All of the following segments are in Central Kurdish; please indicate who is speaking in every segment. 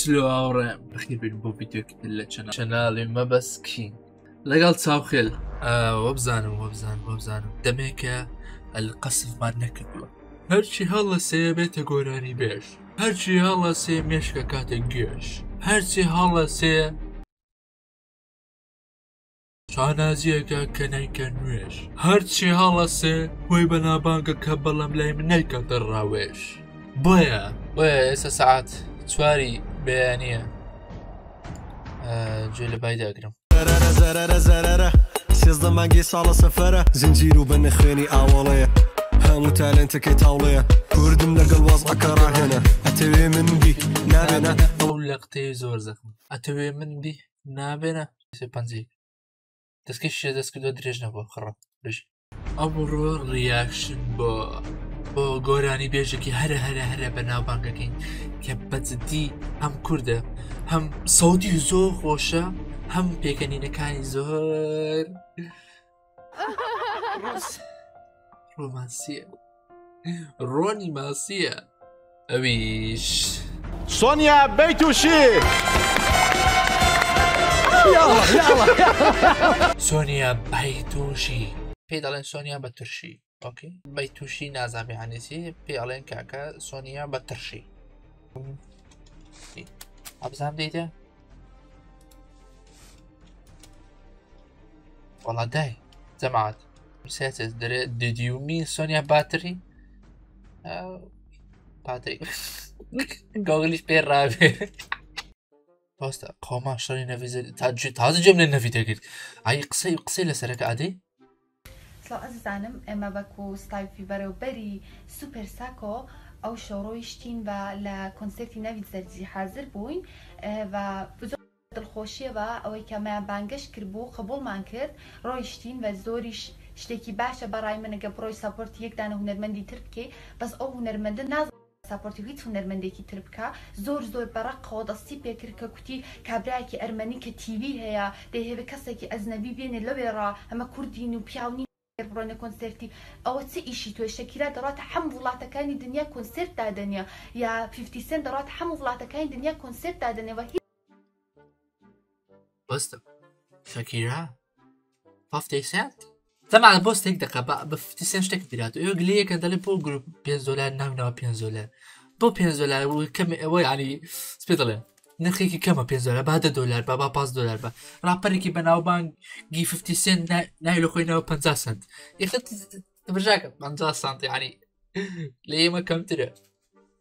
Speaker 1: سلو أورا بخير بو فيديو كتلة شنالي ما بس كين لقال تساوخيل وبزانو دميكا القصف ما نكبله هرشي هلا سي بيتا قولاني بيش هرشي هلا سي ميشكا كاتنجيش هرشي هلا سي شانازيكا كنيكا نويش هرشي هلا سي ويبنا بانكا كبلا ملاي منيكا دراويش بويا إسا ساعات تواري بيانية جيل بايدا أقرم
Speaker 2: زرارة سيزدا ماقي صالة سفرة زنجيرو بنخيني أولية هامو تالنت كي تاولية كوردم لقل وضع كراهنة أتوي من بي نابنا
Speaker 1: أول لقتي زور زخم أتوي من بي نابنا سيبانزيك دسكيش دو دريجنا بو خرا رجي أمرو رياكشن بو گۆرانی بێژێکی هەرە بەناو بانگەکەین کە بەجددی هەم کووردە هەم سەودی زۆر خۆشە هەم پێکەنینەکانی زۆر ڕۆمانسیە ڕۆنی ماسیە ئەویش
Speaker 3: سۆنیا بەیتوشی
Speaker 1: سۆنیا بەیتوشی پێی دەڵێن سۆنیا بە تورشی اوكي بيتوشي نازامي عنيسي بي علين كاكا سونيا بترشي ابزام ديتا والله داي جماعات مساتس did you mean سونيا باتري باتري جوجلش بير رابي باستا قوما شري نفيزي تازه جمله نفي تاكد اي قصي لسرك عادي
Speaker 4: سلام عزیزانم اما باکو ستایل فی بەرەوبەری سوپەر ساکۆ ئەو شەو ڕۆیشتین و لە کۆنسێرتی ناوی زەرجی حاضر بووین و زۆر دڵخۆشیەوە ئەوەی کە مایان بانگەشت کرد بوو قبوڵمان کرد ڕۆیشتین و زۆریش شتێکی باشە بەڕای منەگە بڕۆی ساپۆرتی یەکدانە هونەرمەندی تر بکەی بەس ئەو هونەرمەندە نازانێت ساپۆرتی هیچ هونەرمەندێکی تر بکە زۆر بەڕقەوە دەستی پێکرد کە کوتی کابراایەکی ئەرمەنی کە تیوی هەیە دەیهێوێ کەسێکی ئەزنەبی بێنێ لەوێڕا ئەمە کوردین و پیاونی بڕۆنە کۆنسێرتی ئەوە چ ئیشی تۆی شەکیرا دەڕاتە هەموو وڵاتەکانی دنیا کۆنسێرت دادەنێ یا 50 سنت دەڕاتە هەموو وڵاتەکانی دنیا کۆنسێرت دادەنێەوە هیچ
Speaker 1: بۆستە شەکیرا 50 سنت طبعا بۆست هێک دەقە بە 50 سنت شتێک درات ئێوە گلەیەکە دەڵێ بۆ گروپ 5 دلار ناونەوە 5 دلار بۆ 5 دلار کەمێ ئەوە ینی سپێ دەڵێن نرخێکی کەمە 5 دلار با 10 دلار با 5 دلار بە ڕاپەرێکی بەناوبانگی 50 سنت نای لە خۆینەوە 50 سنت بژاکە 50 سنت ینی لە ئێمە کەمترە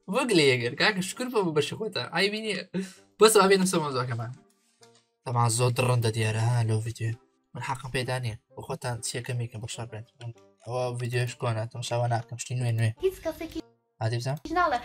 Speaker 1: وەک لە یەگەر کاکە شکر بۆ بەشی خۆتە ئایبینیە بۆستە بابێنە سەر مۆزوعەکەمان طبعا زۆر دڕەندە دیارە ها لەو ڤیدیۆ من حەقم پێدا نییە بۆ خۆتان چیەکەمیکە بە شار بێت ئەوە ڤیدیۆش کۆناتم شاوە ناکەم شتی نوێ
Speaker 4: هیچ کەسێکی
Speaker 1: عادی بزانم
Speaker 4: ناڵێ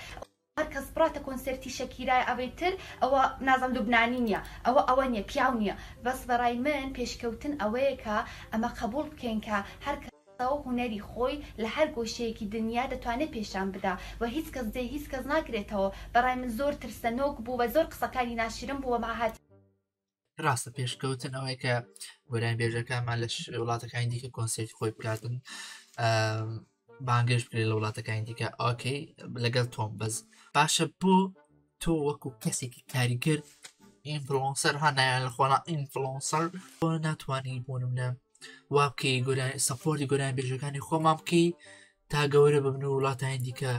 Speaker 4: هەر کەس بڕاتە کۆنسێرتی شەکیرای ئەوەی تر ئەوە نازانم لوبنانی نییە ئەوە نییە پیاو نییە بەس بەڕای من پێشکەوتن ئەوەیە کە ئەمە قبول بکەین کە هەر کەسەوە هونەری خۆی لە هەر گۆشەیەکی دنیا دەتوانێت پێشان بدا و هیچ کەس دێ هیچ کەس ناکرێتەوە بەڕای من زۆر ترسەنۆک بوو بە زۆر قسەکانی ناشرم بووە ماهات
Speaker 1: ڕاستە پێشکەوتن ئەوەی کە گۆران بێژەکەمان لە وڵاتەکانی دیکە کۆنسێرتی خۆی بکاتن بانگەش بکرێت لە وڵاتەکانی دیکە ئۆکەی لەگەڵ تۆم بەس باشە بۆ تۆ وەکو کەسێکی کاریگەر ئینفلۆنسەر هەنایان لە خۆنا ئینفلۆنسەر بۆ ناتوانانی بۆ نمونە وا بکەی سەپۆرتی گۆران بێژەکانی خۆمان بکەی تا گەورە ببن و وڵاتانی دیکە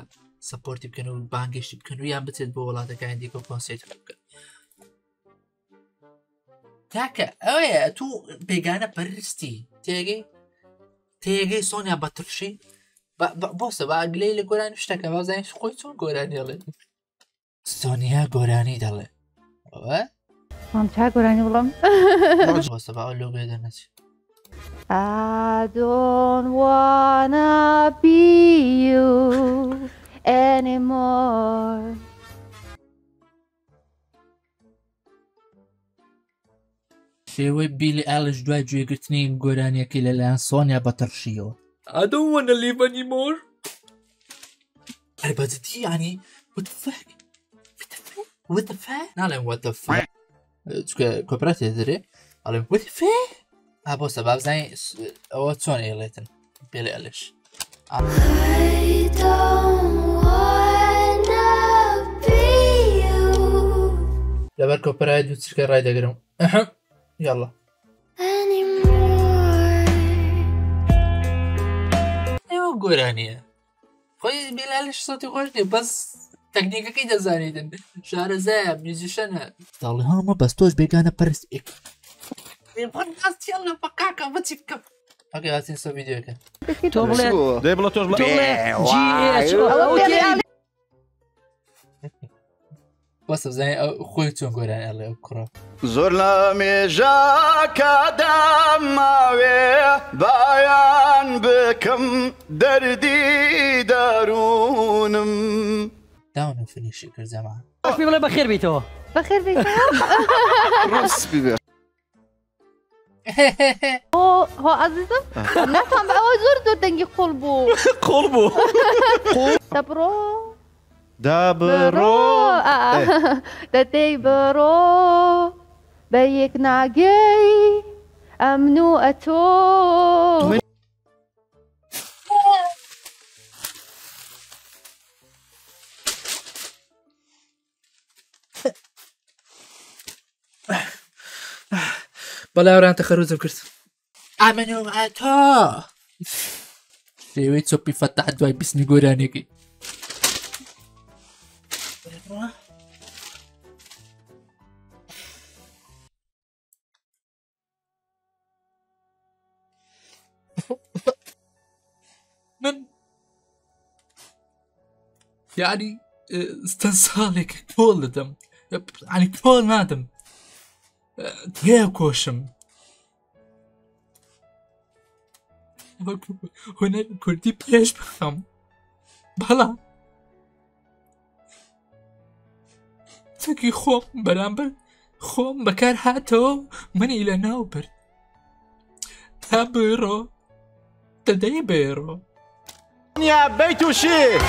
Speaker 1: سەپۆرتی بکەن و بانگەشتی بکەن و یان بچێت بۆ وڵاتەکانی دیکە و کۆنسێرت بکەن تاکە ئەوەیە تو بێگانە پەرستی تێگەی سۆنیا بەترشی بۆستە بە ئەگلەی لە گۆرانی شتەکە بازانین خۆی چۆن گۆرانی دەڵێ سۆنیا گۆرانی دەڵێ
Speaker 5: چا گۆرانی بڵم
Speaker 1: بۆستە بە ئەو لۆگۆی دەنەچی
Speaker 5: I don't wanna be you anymore
Speaker 1: شێوەی بیلی ئاڵش دوای گوێگرتنی گۆرانیەکەی لەلایەن سۆنیا بەتەرشیەوە I don't wanna live anymore هەربەجددی ینی what the fuck ناڵێن what the fuck کۆپرەتێ دەرێ ئەڵێن what the fuck بۆستە با بزانین ئەوە چۆن ئێڵێتن بێلێ ئەلش I don't wanna be you لەبەر کۆپەرای دوو چرکە ڕای دەگرم یاڵڵا ئێوە گۆرانیە خۆی بێلالش سەوتی خۆش نیە بەس تەکنیکەکەی دەزانیدن شارەزایە میوزیشەنە ساڵی هەمە بەس تۆش بێگانە پەرست ئێڵە بەقاکە بەچی بکەم ئەگە هاتین سە ڤیدیۆەکە
Speaker 6: تۆ بڵێ
Speaker 3: دەی بڵە تۆش بڵێ
Speaker 1: بەسە بزانین ئەو خۆی چۆن گۆران ئەڵێ ئەو کوڕە
Speaker 3: زۆر لە مێژاکە داماوێ بایان بکەم دەردی دەروونم
Speaker 1: داونم فنیشی کرد زەمان
Speaker 6: پێ بڵێ بەخێر بیتەوە
Speaker 5: بەخێر بیت
Speaker 3: ڕاست ببێ
Speaker 5: هۆ عەزیزم ناتوان بە ئەوە زۆر دەنگی قوڵ بوو
Speaker 3: قوڵ بوو
Speaker 5: دەبڕۆ
Speaker 3: دابڕۆ
Speaker 5: دەتەی بڕۆ بە یەک ناگەی ئەمن و ئەتۆ
Speaker 1: بەڵاوڕان تەخەروزم کرد ئەمن و ئەتۆ شێوەی چۆپی فەتەح دوای بیستنی گۆرانێکی من يعني استنسالك بول دم يعني بول نادم تهيا كوشم هنا كردي بيش بخم بلا تاكي خوم برامبر خوم بكار هاتو من إلى نوبر تابرو تدي بيرو
Speaker 3: يا بيت شيخ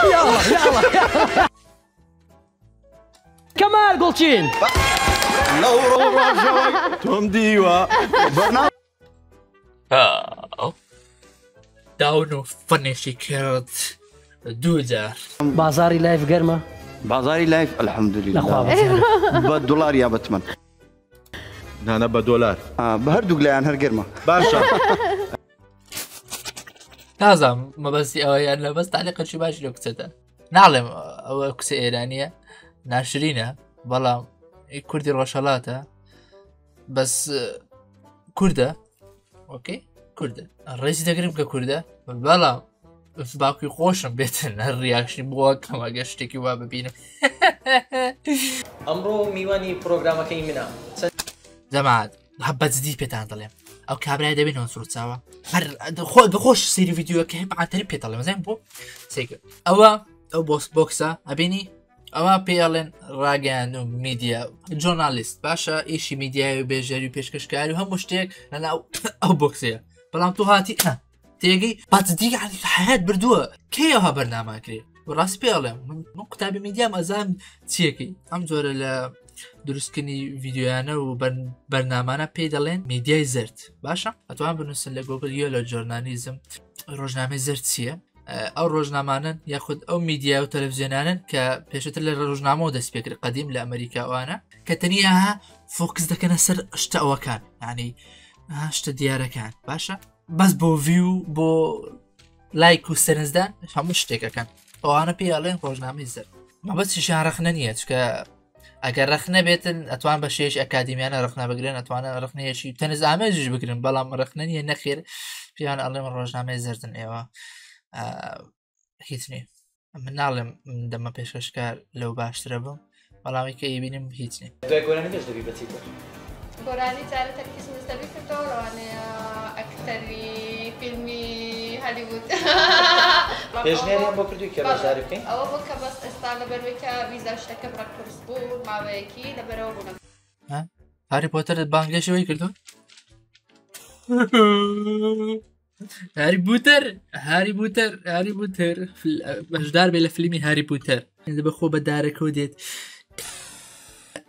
Speaker 6: يلا كمال قولتين
Speaker 3: لو رجعوا توم ديوا برنامج
Speaker 1: داونو فنشي كرت دودا
Speaker 6: بازاري لايف قرمة
Speaker 3: بازاري لايف الحمد لله
Speaker 6: لأخوة
Speaker 3: بالدولار يا بتمن أنا بدولار بهردوق لي عن هالقرمة باشا
Speaker 1: نازم ما بس يعني بس تعليق شي باش لو كتدا نعلم او كسي ايرانيه ناشرينه بلا كردي روشالاته بس كرده اوكي كرده الرئيس تقريبا ككرده بلا باقي خوشم بيتن الرياكشن بوا كما قشتكي وابا بينم
Speaker 7: امرو ميواني بروغرامكي منا
Speaker 1: زعما حبات زديد بيتان طلع او كابرا دبين نصور تساوا هر بخوش سيري فيديو كه مع تري بيطلع زين بو سيك او بوكسا ابيني او بيلن راجان ميديا جورناليست باشا ايشي ميديا بيجري بيشكشكاري وهم مشتيك انا او بوكسيا بلام تو هاتي تيجي باتدي على الحياة بردوه كيها برنامج كري وراس بيلن من كتاب ميديا مازام تيجي ام زور ال دروستکردنی ڤیدیۆیانە و بەرنامانە پێی دەڵێن میدیای زرد باشە ئەتوان بنووسن لە گۆگل یۆ لە جۆرنالیزم ڕۆژنامەی زرد چییە ئەو ڕۆژنامانن یاخود ئەو میدیا و تەلەڤیزیۆنانن کە پێشتر لە ڕۆژنامەوە دەست پێکرد قەدیم لە ئەمریکاوانە کە تەنیاها فۆکس دەکەنە سەر شتە ئەوەکان یعنی شتە دیارەکان باشە بەس بۆ ڤیو بۆ لایک و سەرنجدان هەموو شتێکەکەن ئەوانە پێی دەڵێن ڕۆژنامەی زرد مەبەستیشیان ڕەخنە نییە چکە ئەگەر ڕخنە بێتن ئەتوان بە شێش ئەکادیمیانە ڕخنا بگرن ئەتوانە ڕخنەیەشی تەنز ئامێژش بگرن بەڵام ڕخنە نیە نەخێر پیان ئەڵێم ڕۆژنامەی زردن ئێوە هیچ نییە من ناڵێم دەمە پێشکەشکار لەو باشترە بوو بەڵامی کە ئیبینم هیچ نیە
Speaker 7: دوای گۆرانی پێش دەبی بەچیت
Speaker 8: گۆرانی جارە تەرکیز مستەبی کردەوە ڕوانەیە ئەکتەری فیلمی هەلیوود
Speaker 7: پێشنیاریان بۆ کردووی کە ڕۆژداری بکەین
Speaker 8: ئەوە بۆ کە بەس ئێستا لەبەرەوەی کە ویزا شتەکە بڕە قورس بوو ماوەیەکی لەبەرەوە بوونە
Speaker 1: هاری پۆتەرت بانگلێشەوەی کردو هاری بوتەر بەشدار بێ لە فیلمی هاری پۆتەر بەخۆ بە دارەکە دێت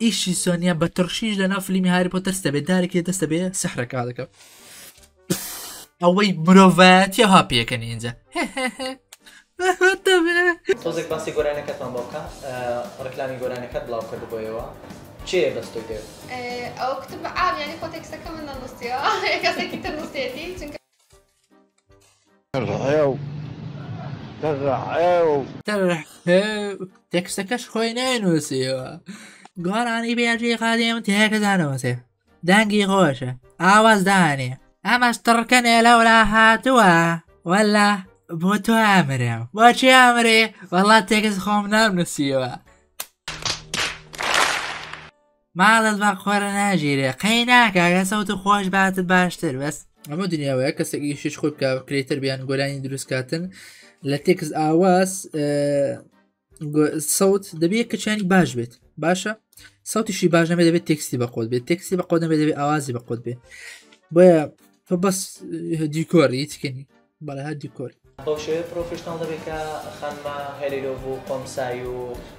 Speaker 1: ئیشی سۆنیا بە تڕشیش لەناو فیلمی هاری پۆتەر دەبێت دارێکی دەستە بێ سەحرەکە دەکە ئەوەی مرۆڤەتیە ها پێکەنی اینجا
Speaker 7: تۆزێک باسی گۆرانەکەتمان بۆ بکە ڕکلامی گۆرانەکەت بڵاو کردبوویەوە چێ بەستۆی دێ
Speaker 8: ئەو کتب عام یعنی خۆ تێکستەکە من نەنووسیەوە کەسێکی تر نووسێتی چونکە
Speaker 1: تێکستەکەش خۆی نەنووسیەوە گۆڕانی بێژی قادێم تێکەدانەوەسێ دەنگی خۆشە ئاواز دانێ ئەمەش تڕکەنێ لەولا هاتووە وەلا بۆ تۆ ئامرێ بۆچی ئامرێ وەڵات تێکست خۆم نامنووسیەوە ماڵت بە خۆرە ناژیرێ قەی ناکاگە سەوت خۆش باتت باشتر بەس ئەمە دنیاوەیە کەسێکی شش خۆی بکە کرێتر بیان گۆرانی دروستکاتن لە تێکست ئاواز سەوت دەبێت کەچانی باش بێت باشە سەوتیشی باش نەبێت دەبێت تێکستی بەقۆت بێت تێکستی بەقۆت نەبێت دەبێت ئاوازی بەقۆت بێت بۆیە تۆ بەس دیکۆر هیچکەنی بەڵێ هەر دیکۆر
Speaker 7: بەو شێوەیە پرۆفشناڵ دەبێت کە خانمە هێلیلۆڤ و قۆمسای و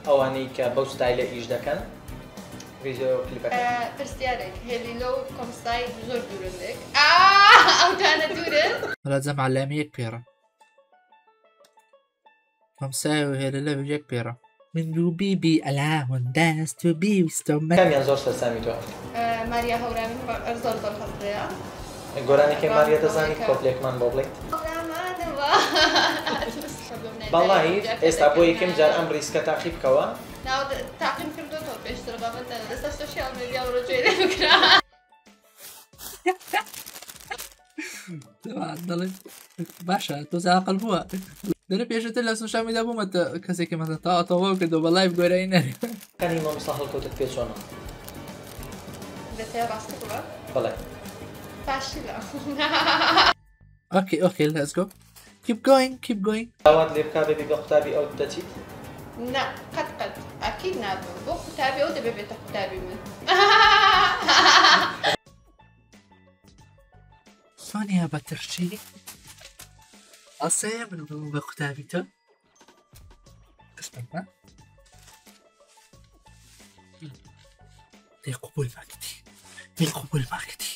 Speaker 7: ئەوانەی کە بەو ستایلە ئیش دەکەن ڤیدیۆ کلیپەکە
Speaker 8: پرسیارێک هێلیلۆ و کۆمسای زۆر دوورندێک ئەوتانە دوورن
Speaker 1: ڕەجەم عەلامیەک پێڕە کۆمسای و هێلە یەک پێڕە من و بیبی ئەلاون دەست و بیویستۆمە
Speaker 7: کامیان زۆر سەرسامی تۆ
Speaker 8: ماریا هەورامی زۆر زۆر خەڵقەیە
Speaker 7: گۆرانێکی ماریا دەزانیت کۆپلێکمان بۆ بڵێیت بەڵی ئێستا بۆ یەکەم جار ئەم ڕیسکە تاقی بکەوە
Speaker 8: ناو تاقیم کردوەوە پێشتر بابەتە لەسەر سۆشیال میدیا و ڕۆژێ لێ بکرا
Speaker 1: دەڵێ باشە تۆ زاقل بووە دەرە پێشتر لە سۆشیال میدیا بوومە کەسێکی مەسەن تەواو کردەوە بە لایڤ گۆرایی نەری
Speaker 7: کانی مامۆستا هەڵکەوتت پێ چۆنە
Speaker 8: دەتەیە ڕاستی بووە
Speaker 7: بەڵێ
Speaker 8: باشیلە
Speaker 1: اوكي let's go keep going
Speaker 7: داوات لێ بکا بێبی بە قوتابی ئەو دەچیت
Speaker 8: نا قەت ئەکید نابم بۆ قوتابی ئەو دەبێ بێتە قوتابی من
Speaker 1: سۆنیا بەترچی ئەسەیە من بوو بە قوتابی تۆ دەستمە دەی قوبول ماکردی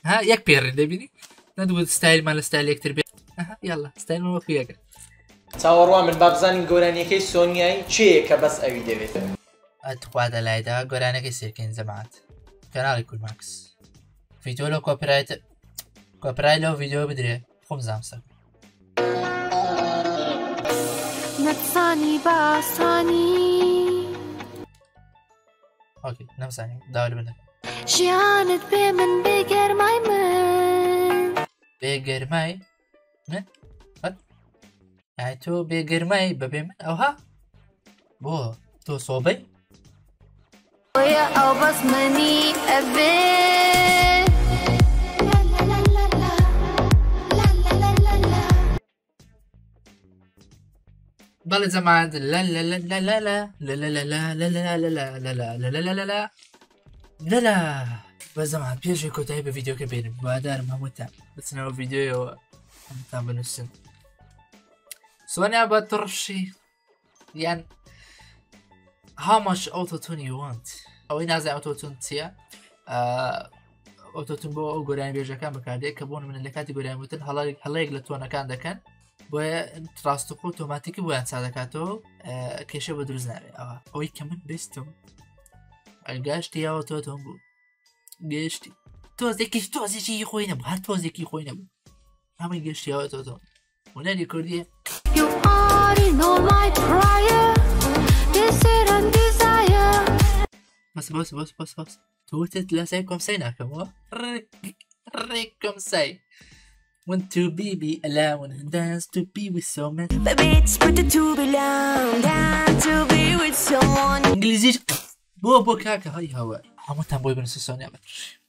Speaker 1: ها یەک پێڕێن دەبینی نەدووت ستایلمان لە ستایل یەکتر بێت یاڵا ستایلمان وەکو یەکە
Speaker 7: چاوەڕوا من با بزانین گۆرانیەکەی سۆنیای چییە کە بەس ئەوی دەوێت
Speaker 1: ئەتخوا دەلایدا گۆرانەکەی سێرکەین زەمات کەناڵی کورماکس ڤیدیۆ لە کۆپرای لەو ڤیدیۆ بدرێ خۆم زامسە
Speaker 5: نەتزانی باسانی
Speaker 1: ئۆکێ نەمزانی داوا لە بنە
Speaker 5: ژیانت بێ من بێگەرمای من
Speaker 1: بێگەرمای من ئای تۆ بێگەرمای بەبێ من ئەوها بۆ تۆ سۆبەی
Speaker 5: بۆیە ئەو بەس منی ئەبێ
Speaker 1: بەڵێ زەمان لەلا بە زەمان پێشی کۆتایی بە ڤیدیۆکە بێنم وادارم هەمووتان بچنەوە ڤیدیۆیەوە هەمووتان بنووسن سۆنیا بە تڕشی یان how much autotune you want ئەوەی نازای ئۆتۆتون چییە ئۆتۆتون بۆ ئەو گۆرانی بێژەکان بەکاردێت کە بۆن من لە کاتی گۆرانیوتن هەڵەیەک لە تۆنەکان دەکەن بۆیە ڕاستەخۆ ئۆتۆماتیکی بۆیان چادەکاتەوە کێشە بە دروست نابێت ئەوەی کە من بیستم ئەگاشتی یاوە تۆتۆم بوو گەشتی تۆزێکی خۆی نەبوو هەر تۆزێکی خۆی نەبوو هەمووی گەشتیەوە تۆتۆم هونەری کوردیە بەس تۆتت لە سای کۆمسای ناکەمەوە ڕێک کۆمسای Want to be alone and dance to be with someone.
Speaker 9: Baby, it's better to be alone than to be with someone.
Speaker 1: إنجليزي بو كاكا هاي هوا. هم تنبوي بنسى سونيا بتر.